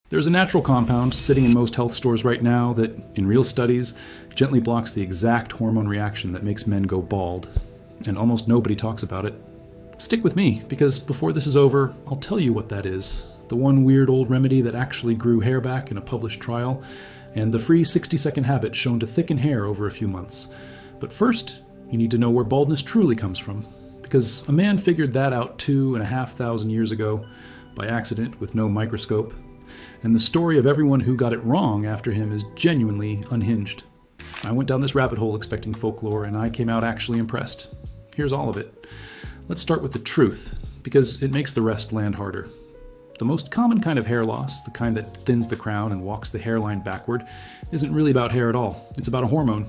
There's a natural compound sitting in most health stores right now that, in real studies, gently blocks the exact hormone reaction that makes men go bald. And almost nobody talks about it. Stick with me, because before this is over, I'll tell you what that is. The one weird old remedy that actually grew hair back in a published trial, and the free 60-second habit shown to thicken hair over a few months. But first, you need to know where baldness truly comes from, because a man figured that out 2,500 years ago, by accident with no microscope. And the story of everyone who got it wrong after him is genuinely unhinged. I went down this rabbit hole expecting folklore, and I came out actually impressed. Here's all of it. Let's start with the truth, because it makes the rest land harder. The most common kind of hair loss, the kind that thins the crown and walks the hairline backward, isn't really about hair at all. It's about a hormone.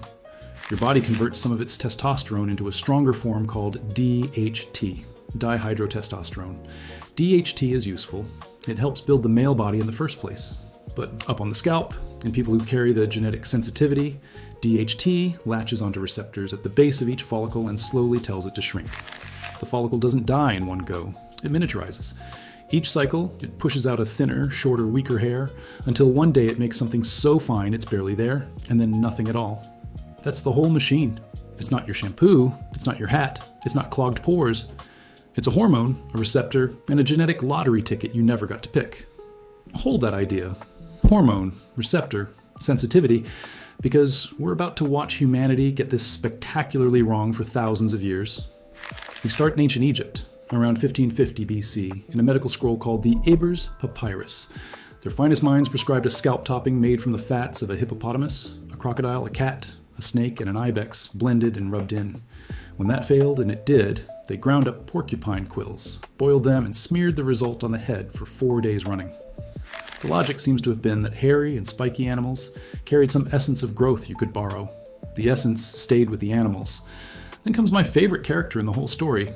Your body converts some of its testosterone into a stronger form called DHT, dihydrotestosterone. DHT is useful. It helps build the male body in the first place. But up on the scalp, in people who carry the genetic sensitivity, DHT latches onto receptors at the base of each follicle and slowly tells it to shrink. The follicle doesn't die in one go. It miniaturizes. Each cycle, it pushes out a thinner, shorter, weaker hair, until one day it makes something so fine it's barely there, and then nothing at all. That's the whole machine. It's not your shampoo, it's not your hat, it's not clogged pores. It's a hormone, a receptor, and a genetic lottery ticket you never got to pick. Hold that idea. Hormone, receptor, sensitivity, because we're about to watch humanity get this spectacularly wrong for thousands of years. We start in ancient Egypt, around 1550 BC, in a medical scroll called the Ebers Papyrus. Their finest minds prescribed a scalp topping made from the fats of a hippopotamus, a crocodile, a cat, a snake, and an ibex, blended and rubbed in. When that failed, and it did, they ground up porcupine quills, boiled them, and smeared the result on the head for 4 days running. The logic seems to have been that hairy and spiky animals carried some essence of growth you could borrow. The essence stayed with the animals. Then comes my favorite character in the whole story,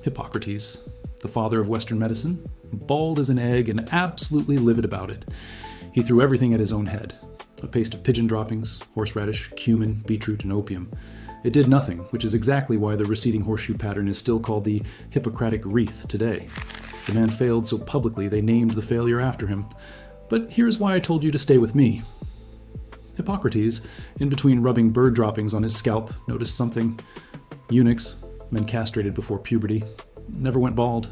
Hippocrates, the father of Western medicine, bald as an egg and absolutely livid about it. He threw everything at his own head. A paste of pigeon droppings, horseradish, cumin, beetroot, and opium. It did nothing, which is exactly why the receding horseshoe pattern is still called the Hippocratic wreath today. The man failed so publicly they named the failure after him. But here's why I told you to stay with me. Hippocrates, in between rubbing bird droppings on his scalp, noticed something. Eunuchs, men castrated before puberty, never went bald.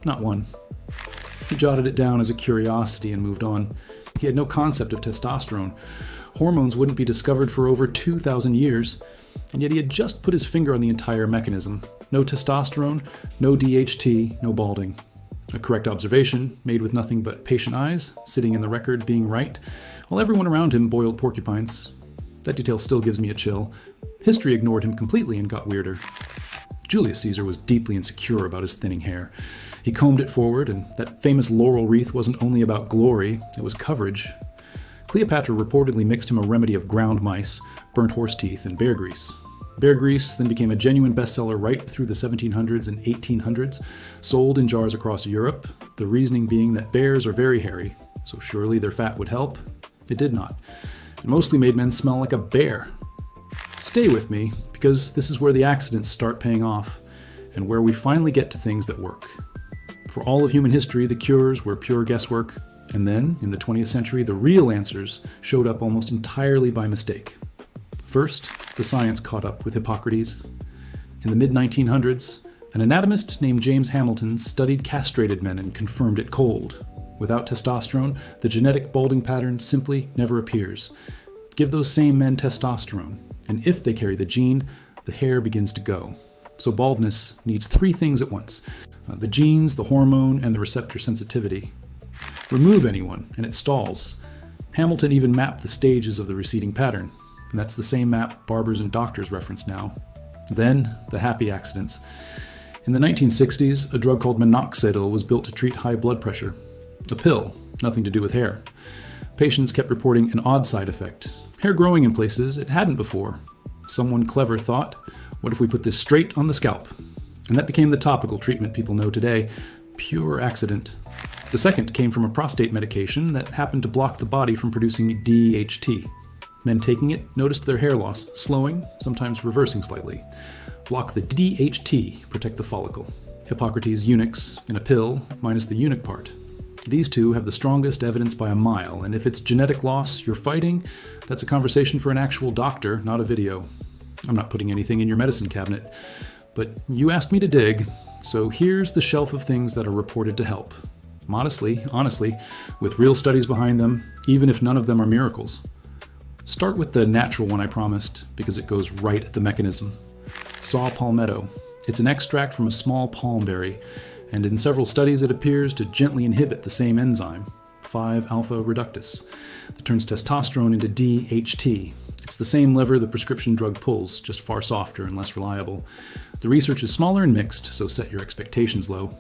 Not one. He jotted it down as a curiosity and moved on. He had no concept of testosterone. Hormones wouldn't be discovered for over 2,000 years, and yet he had just put his finger on the entire mechanism. No testosterone, no DHT, no balding. A correct observation, made with nothing but patient eyes, sitting in the record being right, while everyone around him boiled porcupines. That detail still gives me a chill. History ignored him completely and got weirder. Julius Caesar was deeply insecure about his thinning hair. He combed it forward, and that famous laurel wreath wasn't only about glory, it was coverage. Cleopatra reportedly mixed him a remedy of ground mice, burnt horse teeth, and bear grease. Bear grease then became a genuine bestseller right through the 1700s and 1800s, sold in jars across Europe, the reasoning being that bears are very hairy, so surely their fat would help. It did not. It mostly made men smell like a bear. Stay with me, because this is where the accidents start paying off, and where we finally get to things that work. For all of human history, the cures were pure guesswork, and then, in the 20th century, the real answers showed up almost entirely by mistake. First, the science caught up with Hippocrates. In the mid-1900s, an anatomist named James Hamilton studied castrated men and confirmed it cold. Without testosterone, the genetic balding pattern simply never appears. Give those same men testosterone, and if they carry the gene, the hair begins to go. So baldness needs 3 things at once: the genes, the hormone, and the receptor sensitivity. Remove anyone, and it stalls. Hamilton even mapped the stages of the receding pattern, and that's the same map barbers and doctors reference now. Then, the happy accidents. In the 1960s, a drug called minoxidil was built to treat high blood pressure. A pill, nothing to do with hair. Patients kept reporting an odd side effect: hair growing in places it hadn't before. Someone clever thought, what if we put this straight on the scalp? And that became the topical treatment people know today. Pure accident. The second came from a prostate medication that happened to block the body from producing DHT. Men taking it noticed their hair loss slowing, sometimes reversing slightly. Block the DHT, protect the follicle. Hippocrates' eunuchs in a pill, minus the eunuch part. These two have the strongest evidence by a mile, and if it's genetic loss you're fighting, that's a conversation for an actual doctor, not a video. I'm not putting anything in your medicine cabinet, but you asked me to dig, so here's the shelf of things that are reported to help. Modestly, honestly, with real studies behind them, even if none of them are miracles. Start with the natural one I promised, because it goes right at the mechanism. Saw palmetto. It's an extract from a small palm berry, and in several studies it appears to gently inhibit the same enzyme, 5-alpha reductase, that turns testosterone into DHT. It's the same lever the prescription drug pulls, just far softer and less reliable. The research is smaller and mixed, so set your expectations low.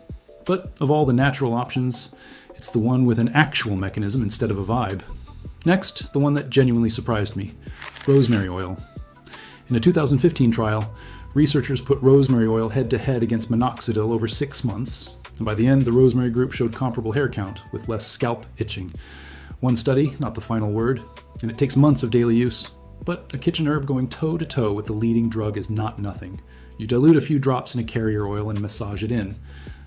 But of all the natural options, it's the one with an actual mechanism instead of a vibe. Next, the one that genuinely surprised me, rosemary oil. In a 2015 trial, researchers put rosemary oil head-to-head against minoxidil over 6 months, and by the end, the rosemary group showed comparable hair count with less scalp itching. One study, not the final word, and it takes months of daily use. But a kitchen herb going toe-to-toe with the leading drug is not nothing. You dilute a few drops in a carrier oil and massage it in.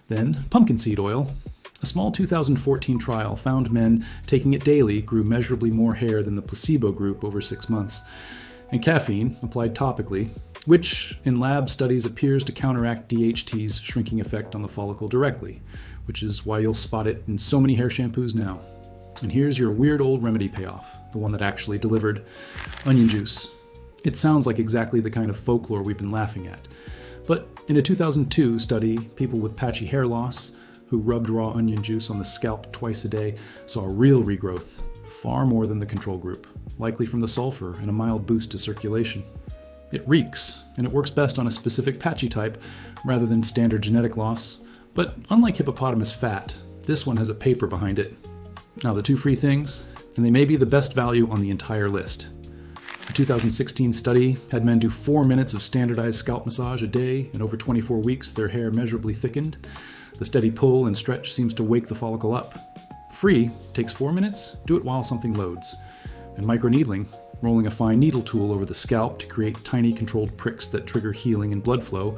Then, pumpkin seed oil. A small 2014 trial found men taking it daily grew measurably more hair than the placebo group over 6 months. And caffeine, applied topically, which in lab studies appears to counteract DHT's shrinking effect on the follicle directly, which is why you'll spot it in so many hair shampoos now. And here's your weird old remedy payoff, the one that actually delivered. Onion juice. It sounds like exactly the kind of folklore we've been laughing at. But in a 2002 study, people with patchy hair loss who rubbed raw onion juice on the scalp twice a day saw real regrowth, far more than the control group, likely from the sulfur and a mild boost to circulation. It reeks, and it works best on a specific patchy type rather than standard genetic loss, but unlike hippopotamus fat, this one has a paper behind it. Now the two free things, and they may be the best value on the entire list. A 2016 study had men do 4 minutes of standardized scalp massage a day, and over 24 weeks their hair measurably thickened. The steady pull and stretch seems to wake the follicle up. Free takes 4 minutes, do it while something loads. And microneedling, rolling a fine needle tool over the scalp to create tiny controlled pricks that trigger healing and blood flow,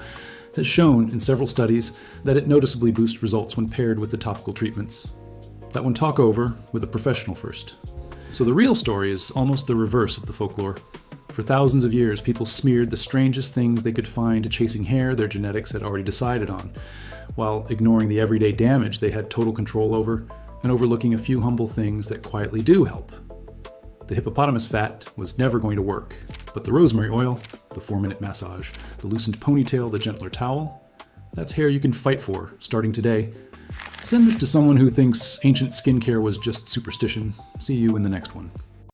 has shown in several studies that it noticeably boosts results when paired with the topical treatments. That one talk over with a professional first. So the real story is almost the reverse of the folklore. For thousands of years, people smeared the strangest things they could find to chasing hair their genetics had already decided on, while ignoring the everyday damage they had total control over and overlooking a few humble things that quietly do help. The hippopotamus fat was never going to work, but the rosemary oil, the 4-minute massage, the loosened ponytail, the gentler towel, that's hair you can fight for, starting today. Send this to someone who thinks ancient skincare was just superstition. See you in the next one.